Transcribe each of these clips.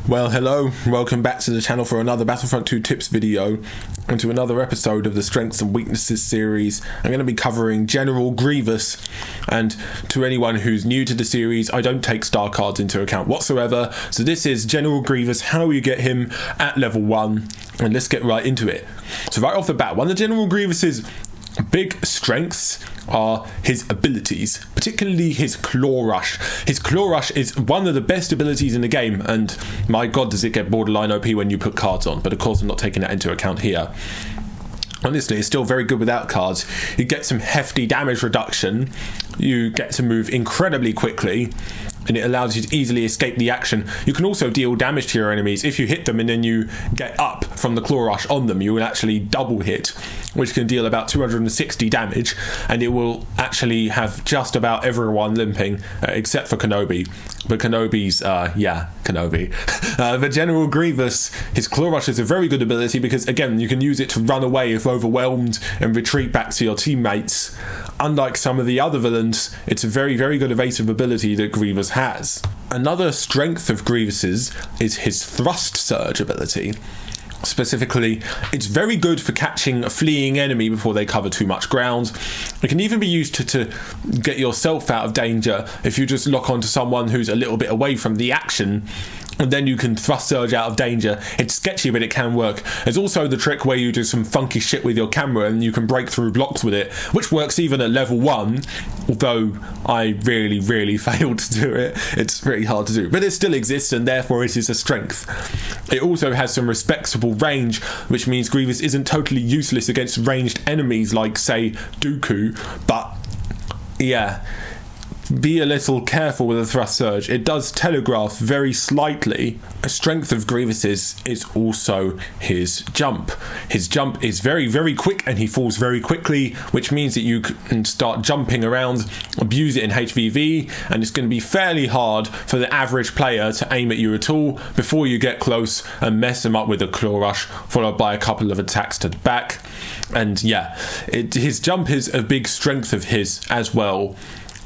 Well, hello, welcome back to the channel for another Battlefront 2 tips video and to another episode of the Strengths and Weaknesses series. I'm going to be covering General Grievous, and to anyone who's new to the series, I don't take star cards into account whatsoever, so this is General Grievous, how you get him at level 1, and let's get right into it. So right off the bat, one of General Grievous's big strengths are his abilities, particularly his Claw Rush. His Claw Rush is one of the best abilities in the game, and my god does it get borderline OP when you put cards on, but of course I'm not taking that into account here. Honestly, it's still very good without cards. You get some hefty damage reduction, you get to move incredibly quickly, and it allows you to easily escape the action. You can also deal damage to your enemies. If you hit them and then you get up from the Claw Rush on them, you will actually double hit, which can deal about 260 damage, and it will actually have just about everyone limping, except for Kenobi. But Kenobi's, Kenobi. But General Grievous, his Claw Rush is a very good ability because, again, you can use it to run away if overwhelmed and retreat back to your teammates. Unlike some of the other villains, it's a very, very good evasive ability that Grievous has. Another strength of Grievous's is his Thrust Surge ability. Specifically, it's very good for catching a fleeing enemy before they cover too much ground. It can even be used to get yourself out of danger if you just lock onto someone who's a little bit away from the action, and then you can thrust surge out of danger. It's sketchy, but it can work. There's also the trick where you do some funky shit with your camera and you can break through blocks with it, which works even at level 1, although I really failed to do it. It's really hard to do, but it still exists and therefore it is a strength. It also has some respectable range, which means Grievous isn't totally useless against ranged enemies like, say, Dooku, but yeah, be a little careful with the thrust surge. It does telegraph very slightly. A strength of Grievous's is also his jump. His jump is very quick and he falls very quickly, which means that you can start jumping around, abuse it in HVV, and it's going to be fairly hard for the average player to aim at you at all before you get close and mess them up with a Claw Rush, followed by a couple of attacks to the back. And yeah, his jump is a big strength of his as well.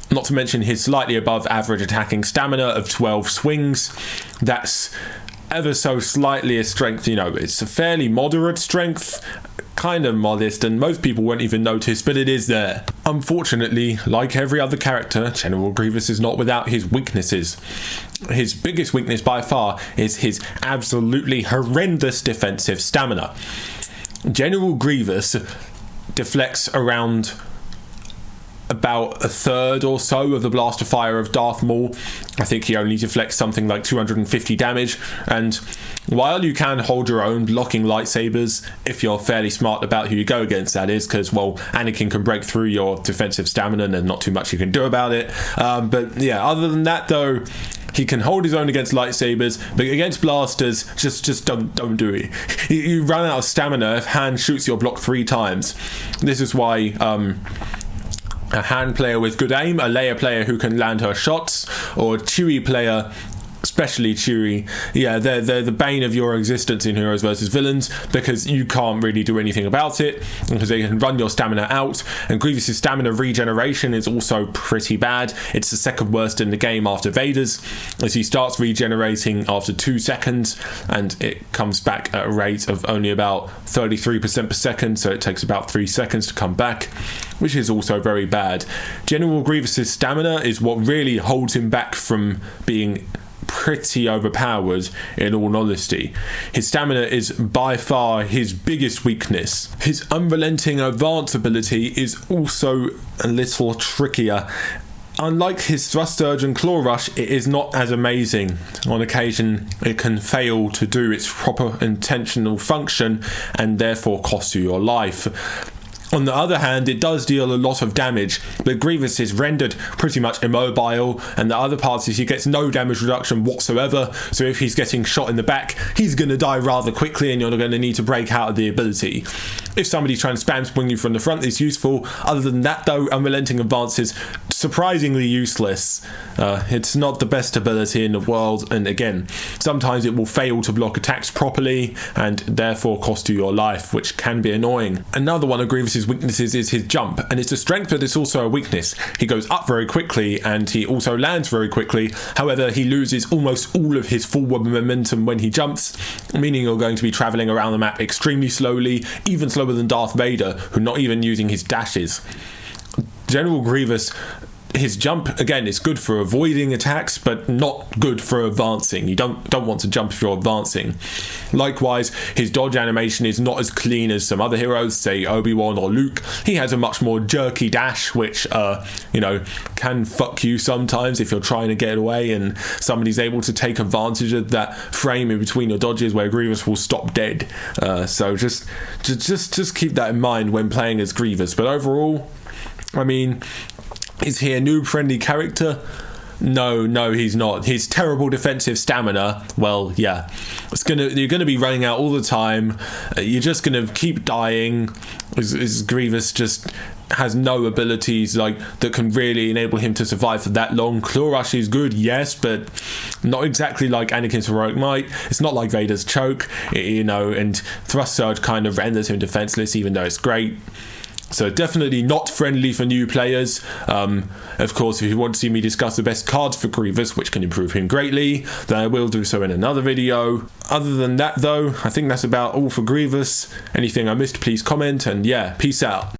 Not to mention his slightly above average attacking stamina of 12 swings. That's ever so slightly a strength, it's a fairly moderate strength, kind of modest, and most people won't even notice, but it is there. Unfortunately, like every other character, General Grievous is not without his weaknesses. His biggest weakness by far is his absolutely horrendous defensive stamina. General Grievous deflects around about a third or so of the blaster fire of Darth Maul. I think he only deflects something like 250 damage, and while you can hold your own blocking lightsabers, if you're fairly smart about who you go against, that is, because, well, Anakin can break through your defensive stamina and there's not too much you can do about it. But yeah, other than that though, he can hold his own against lightsabers, but against blasters, just don't do it. You run out of stamina if Han shoots your block 3 times. This is why a Han player with good aim, a Leia player who can land her shots, or a Chewie player, especially Chewie, they're the bane of your existence in Heroes vs Villains, because you can't really do anything about it, because they can run your stamina out, and Grievous' stamina regeneration is also pretty bad. It's the second worst in the game after Vader's, as he starts regenerating after 2 seconds, and it comes back at a rate of only about 33% per second, so it takes about 3 seconds to come back, which is also very bad. General Grievous' stamina is what really holds him back from being pretty overpowered, in all honesty. His stamina is by far his biggest weakness. His unrelenting advance ability is also a little trickier. Unlike his Thrust Surge and Claw Rush, it is not as amazing. On occasion, it can fail to do its proper intentional function and therefore cost you your life. On the other hand, it does deal a lot of damage, but Grievous is rendered pretty much immobile, and the other part is he gets no damage reduction whatsoever, so if he's getting shot in the back, he's going to die rather quickly and you're going to need to break out of the ability. If somebody's trying to spam swing you from the front, it's useful. Other than that though, Unrelenting Advance is surprisingly useless. It's not the best ability in the world, and again, sometimes it will fail to block attacks properly and therefore cost you your life, which can be annoying. Another one of Grievous' his weaknesses is his jump, and it's a strength, but it's also a weakness. He goes up very quickly and he also lands very quickly. However, he loses almost all of his forward momentum when he jumps, meaning you're going to be traveling around the map extremely slowly, even slower than Darth Vader, who's not even using his dashes. General Grievous, his jump, again, is good for avoiding attacks, but not good for advancing. You don't want to jump if you're advancing. Likewise, his dodge animation is not as clean as some other heroes, say Obi-Wan or Luke. He has a much more jerky dash, which, can fuck you sometimes if you're trying to get away and somebody's able to take advantage of that frame in between your dodges where Grievous will stop dead. So just keep that in mind when playing as Grievous. But overall, I mean, is he a noob-friendly character? No, he's not. His terrible defensive stamina, well, yeah. You're gonna be running out all the time. You're just gonna keep dying. As Grievous just has no abilities that can really enable him to survive for that long. Claw Rush is good, yes, but not exactly like Anakin's Heroic Might. It's not like Vader's Choke, and Thrust Surge kind of renders him defenseless, even though it's great. So definitely not friendly for new players. Of course, if you want to see me discuss the best cards for Grievous, which can improve him greatly, then I will do so in another video. Other than that though, I think that's about all for Grievous. Anything I missed, please comment, and yeah, peace out.